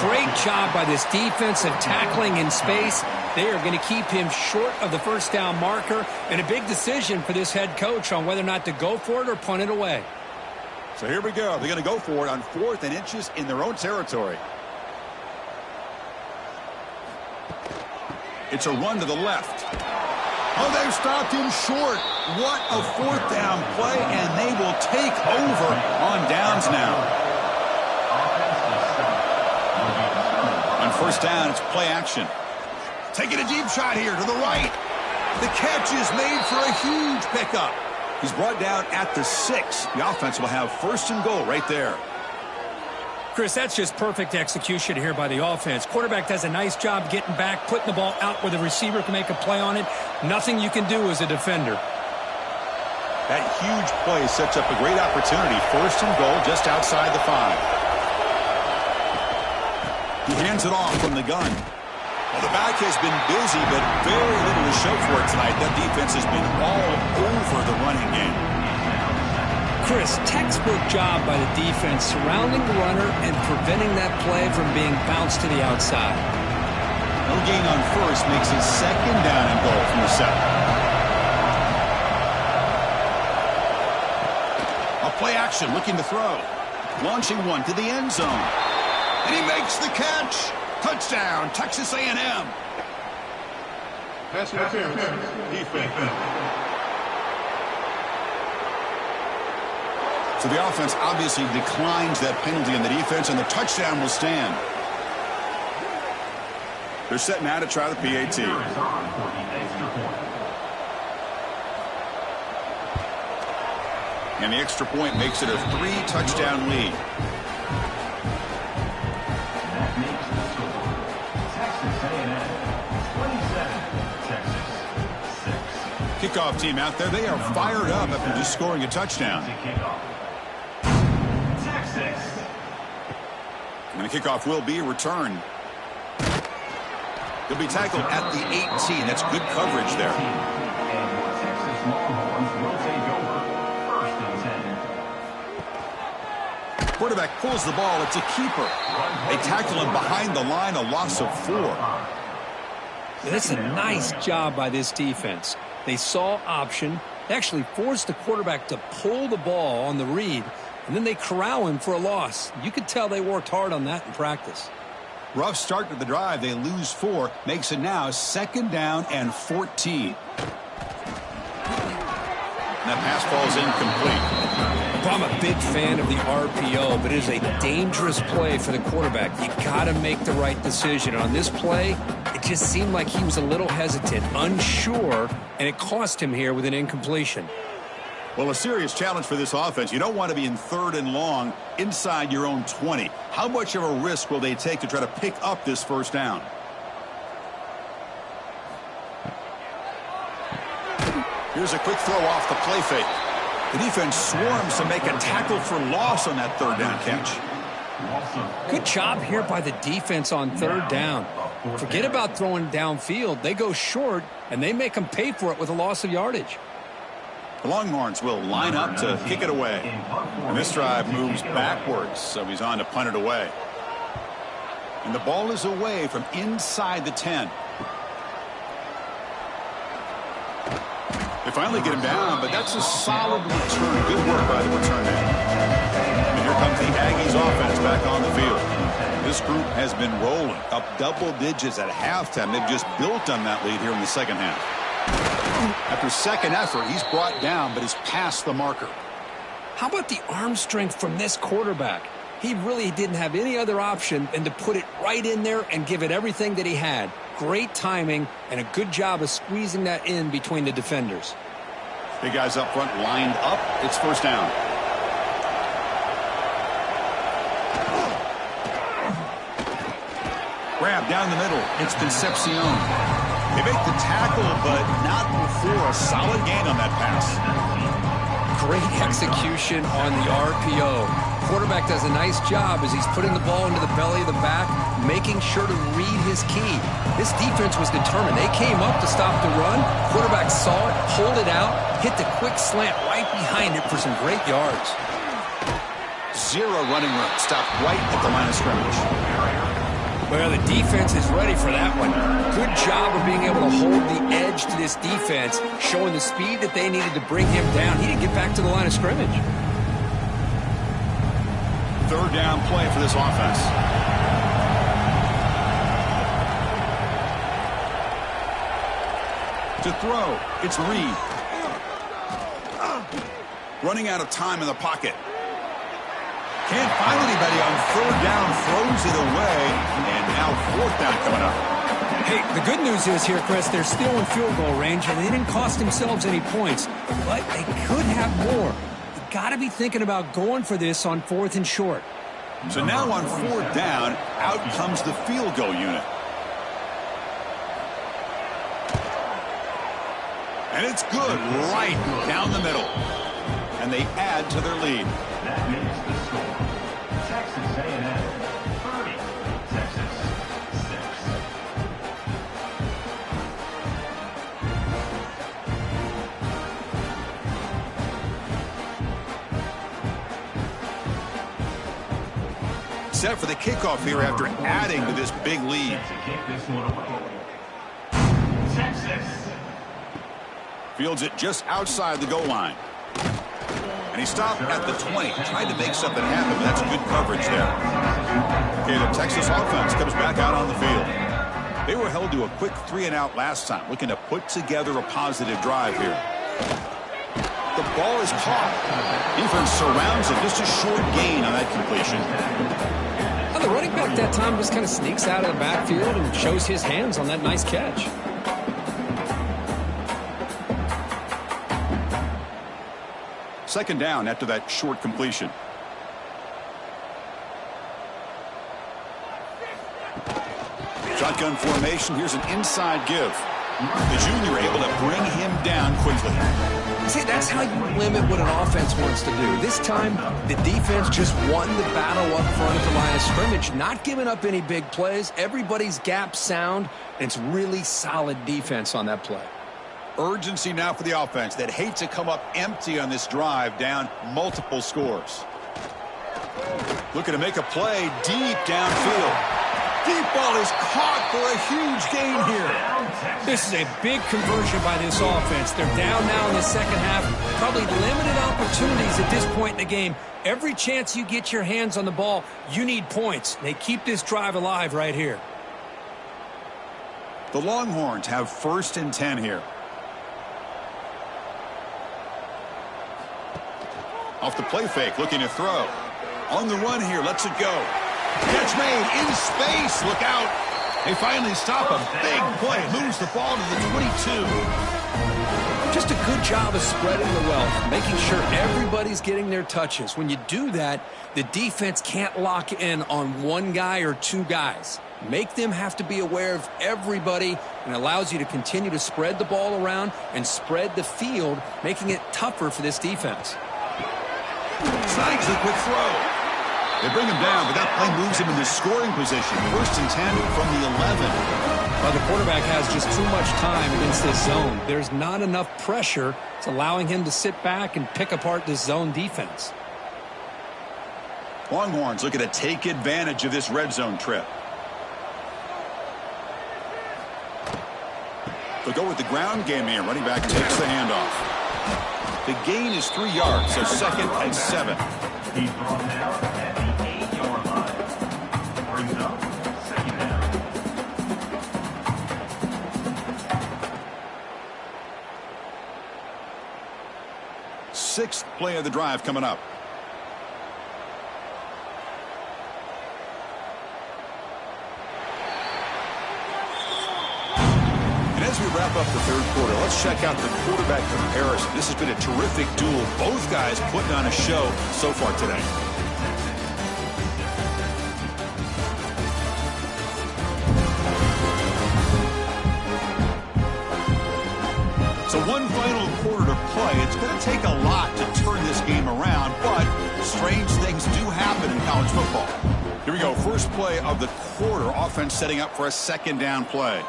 Great job by this defensive tackling in space. They are going to keep him short of the first down marker, and a big decision for this head coach on whether or not to go for it or punt it away. So here we go. They're going to go for it on 4th and inches in their own territory. It's a run to the left. Oh, they've stopped him short. What a 4th down play, and they will take over on downs now. On first down, it's play action. Taking a deep shot here to the right. The catch is made for a huge pickup. He's brought down at the 6. The offense will have 1st and goal right there. Chris, that's just perfect execution here by the offense. Quarterback does a nice job getting back, putting the ball out where the receiver can make a play on it. Nothing you can do as a defender. That huge play sets up a great opportunity. 1st and goal just outside the 5. He hands it off from the gun. Well, the back has been busy, but very little to show for it tonight. That defense has been all over the running game. Chris, textbook job by the defense surrounding the runner and preventing that play from being bounced to the outside. No gain on 1st makes it 2nd down and goal from the 7. play action, looking to throw. Launching one to the end zone. And he makes the catch. Touchdown, Texas A&M. Pass interference. Defense. So the offense obviously declines that penalty in the defense, and the touchdown will stand. They're set now to try the PAT. And the extra point makes it a 3-touchdown lead. That makes the score. Texas A&M 27, Texas 6. Kickoff team out there, they are fired up after just scoring a touchdown. Texas. And the kickoff will be returned. He'll be tackled at the 18. That's good coverage there. And your Texas Longhorns will take over 1st and 10. Quarterback pulls the ball. It's a keeper. They tackle him behind the line, a loss of 4. That's a nice job by this defense. They saw option. They actually forced the quarterback to pull the ball on the read, and then they corral him for a loss. You could tell they worked hard on that in practice. Rough start to the drive. They lose 4. Makes it now 2nd down and 14. That pass falls incomplete. I'm a big fan of the RPO, but it is a dangerous play for the quarterback. You got to make the right decision. On this play, it just seemed like he was a little hesitant, unsure, and it cost him here with an incompletion. Well, a serious challenge for this offense. You don't want to be in 3rd and long inside your own 20. How much of a risk will they take to try to pick up this 1st down? Here's a quick throw off the play fake. The defense swarms to make a tackle for loss on that 3rd down catch. Good job here by the defense on 3rd down. Forget about throwing downfield. They go short, and they make them pay for it with a loss of yardage. The Longhorns will line up to kick it away. And this drive moves backwards, so he's on to punt it away. And the ball is away from inside the 10. They finally get him down, but that's a solid return. Good work by the return man. And here comes the Aggies offense back on the field. This group has been rolling up double digits at halftime. They've just built on that lead here in the 2nd half. After 2nd effort, he's brought down, but is past the marker. How about the arm strength from this quarterback? He really didn't have any other option than to put it right in there and give it everything that he had. Great timing and a good job of squeezing that in between the defenders. Big guys up front lined up. It's 1st down. Grab down the middle. It's Concepcion. They make the tackle, but not before a solid gain on that pass. Great execution on the RPO. Quarterback does a nice job as he's putting the ball into the belly of the back, making sure to read his key. This defense was determined. They came up to stop the run. Quarterback saw it, pulled it out, hit the quick slant right behind it for some great yards. 0 running room. Stopped right at the line of scrimmage. Well, the defense is ready for that one. Good job of being able to hold the edge to this defense, showing the speed that they needed to bring him down. He didn't get back to the line of scrimmage. 3rd down play for this offense. To throw, it's Reed. Running out of time in the pocket. Can't find anybody on 3rd down, throws it away, and now 4th down coming up. Hey, the good news is here, Chris, they're still in field goal range, and they didn't cost themselves any points, but they could have more. You got to be thinking about going for this on 4th and short. So now on 4th down, out comes the field goal unit. And it's good, right down the middle. And they add to their lead. That makes the score. Texas A&M 30, Texas 6. Set for the kickoff here after adding to this big lead. To kick this one away. Texas. Fields it just outside the goal line. And he stopped at the 20, tried to make something happen, but that's good coverage there. Okay, the Texas offense comes back out on the field. They were held to a quick 3-and-out last time, looking to put together a positive drive here. The ball is caught. Defense surrounds it. Just a short gain on that completion. Well, the running back that time just kind of sneaks out of the backfield and shows his hands on that nice catch. Second down after that short completion. Shotgun formation. Here's an inside give. The junior able to bring him down quickly. See, that's how you limit what an offense wants to do. This time, the defense just won the battle up front at the line of scrimmage, not giving up any big plays. Everybody's gap sound, and it's really solid defense on that play. Urgency now for the offense that hate to come up empty on this drive, down multiple scores. Looking to make a play deep downfield. Deep ball is caught for a huge gain here. This is a big conversion by this offense. They're down now in the second half. Probably limited opportunities at this point in the game. Every chance you get your hands on the ball, you need points. They keep this drive alive right here. The Longhorns have 1st and 10 here. Off the play fake, looking to throw. On the run here, lets it go. Catch made in space. Look out. They finally stop him. Big play. Moves the ball to the 22. Just a good job of spreading the wealth, making sure everybody's getting their touches. When you do that, the defense can't lock in on one guy or two guys. Make them have to be aware of everybody, and allows you to continue to spread the ball around and spread the field, making it tougher for this defense. Sykes a quick throw. They bring him down, but that play moves him into scoring position. 1st and 10 from the 11. Well, the quarterback has just too much time against this zone. There's not enough pressure. It's allowing him to sit back and pick apart this zone defense. Longhorns looking to take advantage of this red zone trip. They'll go with the ground game here. Running back takes the handoff. The gain is 3 yards, so 2nd and 7. He's brought down at the 8-yard line. Brings up 2nd down. 6th play of the drive coming up. And as we wrap up the 3rd quarter, let's check out the quarterback comparison. This has been a terrific duel. Both guys putting on a show so far today. So one final quarter to play. It's going to take a lot to turn this game around, but strange things do happen in college football. Here we go. First play of the quarter. Offense setting up for a 2nd down play.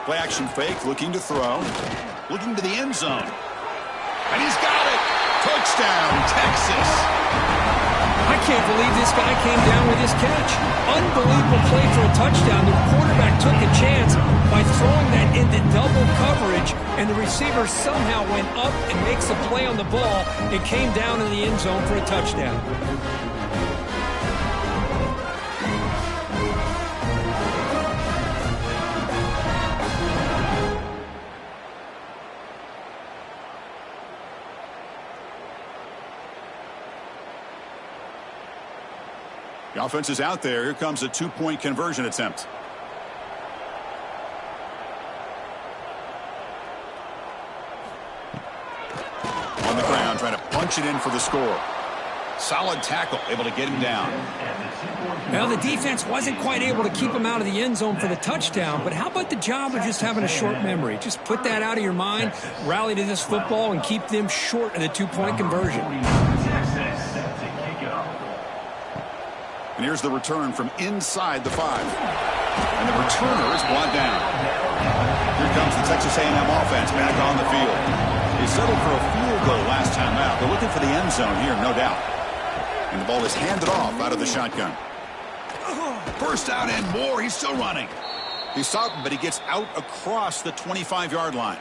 Play action fake, looking to throw. Looking to the end zone. And he's got it. Touchdown, Texas. I can't believe this guy came down with his catch. Unbelievable play for a touchdown. The quarterback took a chance by throwing that into double coverage, and the receiver somehow went up and makes a play on the ball and came down in the end zone for a touchdown. The offense is out there. Here comes a 2-point conversion attempt. On the ground, trying to punch it in for the score. Solid tackle, able to get him down. Well, the defense wasn't quite able to keep him out of the end zone for the touchdown, but how about the job of just having a short memory? Just put that out of your mind, rally to this football, and keep them short of the 2-point conversion. And here's the return from inside the 5. And the returner is brought down. Here comes the Texas A&M offense back on the field. They settled for a field goal last time out. They're looking for the end zone here, no doubt. And the ball is handed off out of the shotgun. First out and more. He's still running. He's stopped, but he gets out across the 25-yard line.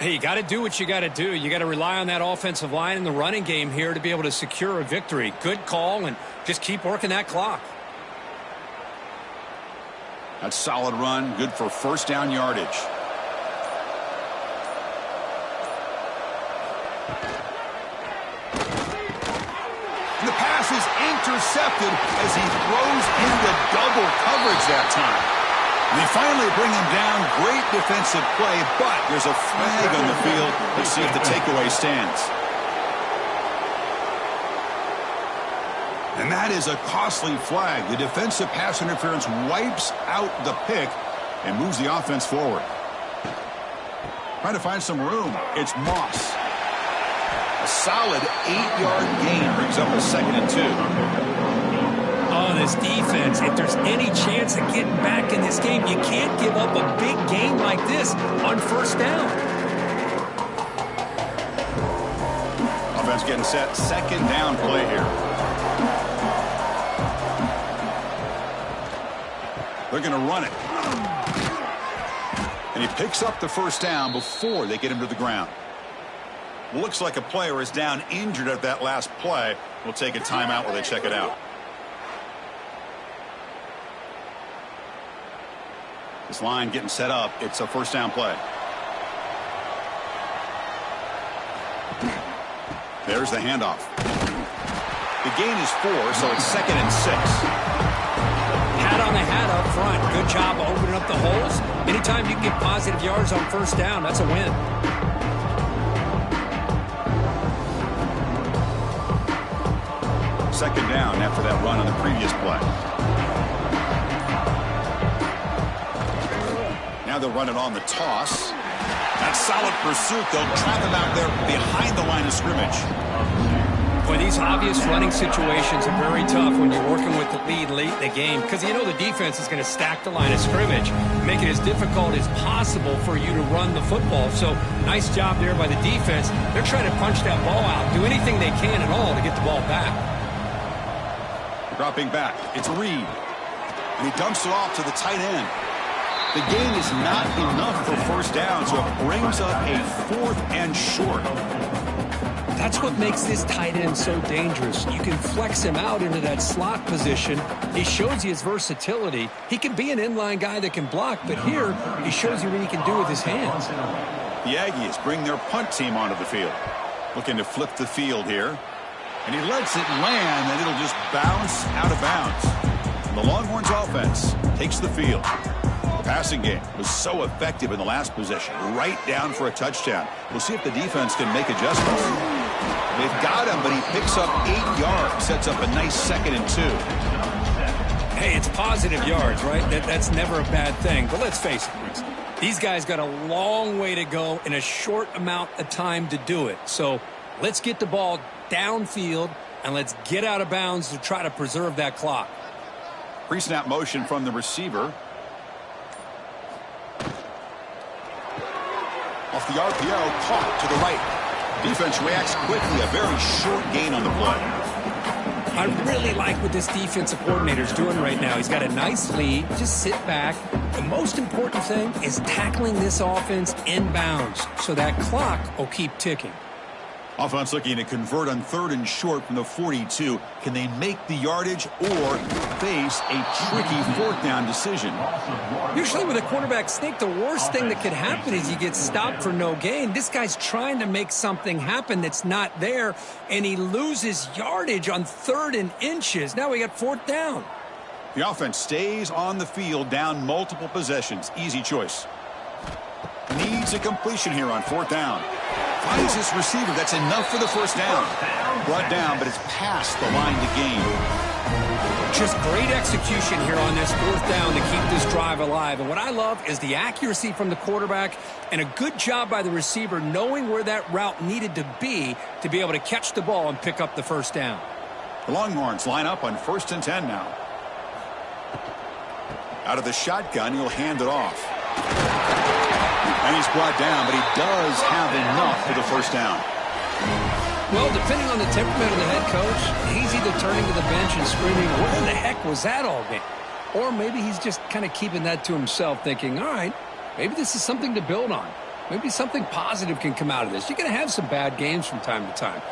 Hey, you got to do what you got to do. You got to rely on that offensive line in the running game here to be able to secure a victory. Good call, and just keep working that clock. That's a solid run, good for first down yardage. The pass is intercepted as he throws into double coverage that time. They finally bring him down. Great defensive play, but there's a flag on the field. Let's see if the takeaway stands. And that is a costly flag. The defensive pass interference wipes out the pick and moves the offense forward. Trying to find some room. It's Moss. A solid 8-yard gain brings up a 2nd and 2. Oh, this defense, if there's any chance of getting back in this game, you can't give up a big game like this on first down. Offense getting set. 2nd down play here. They're going to run it. And he picks up the first down before they get him to the ground. Looks like a player is down injured at that last play. We'll take a timeout while they check it out. This line getting set up. It's a first down play. There's the handoff. The gain is 4, so it's 2nd and 6. Hat on the hat up front. Good job opening up the holes. Anytime you can get positive yards on first down, that's a win. Second down after that run on the previous play. Now they'll run it on the toss. That's solid pursuit. They'll trap him out there behind the line of scrimmage. Boy, these obvious running situations are very tough when you're working with the lead late in the game because you know the defense is going to stack the line of scrimmage, make it as difficult as possible for you to run the football. So nice job there by the defense. They're trying to punch that ball out, do anything they can at all to get the ball back. Dropping back, it's Reed. And he dumps it off to the tight end. The gain is not enough for first down, so it brings up a 4th and short. That's what makes this tight end so dangerous. You can flex him out into that slot position. He shows you his versatility. He can be an inline guy that can block, but here he shows you what he can do with his hands. The Aggies bring their punt team onto the field. Looking to flip the field here. And he lets it land, and it'll just bounce out of bounds. The Longhorns offense takes the field. The passing game was so effective in the last possession, right down for a touchdown. We'll see if the defense can make adjustments. They've got him, but he picks up 8 yards, sets up a nice 2nd and 2. Hey, it's positive yards, right? That's never a bad thing. But let's face it, these guys got a long way to go in a short amount of time to do it. So let's get the ball downfield, and let's get out of bounds to try to preserve that clock. Pre-snap motion from the receiver. Off the RPO, caught to the right. Defense reacts quickly, a very short gain on the play. I really like what this defensive coordinator is doing right now. He's got a nice lead. Just sit back. The most important thing is tackling this offense inbounds so that clock will keep ticking. Offense looking to convert on 3rd and short from the 42. Can they make the yardage or face a tricky 4th down decision? Usually with a quarterback sneak, the worst thing that could happen is you get stopped for no gain. This guy's trying to make something happen that's not there, and he loses yardage on 3rd and inches. Now we got 4th down. The offense stays on the field, down multiple possessions. Easy choice. Needs a completion here on 4th down. Finds his receiver. That's enough for the first down. Brought down, but it's past the line to gain. Just great execution here on this 4th down to keep this drive alive. And what I love is the accuracy from the quarterback and a good job by the receiver knowing where that route needed to be able to catch the ball and pick up the first down. The Longhorns line up on 1st and 10 now. Out of the shotgun, he'll hand it off. And he's brought down, but he does have enough for the first down. Well, depending on the temperament of the head coach, he's either turning to the bench and screaming, where the heck was that all game? Or maybe he's just kind of keeping that to himself, thinking, all right, maybe this is something to build on. maybe something positive can come out of this. You're going to have some bad games from time to time.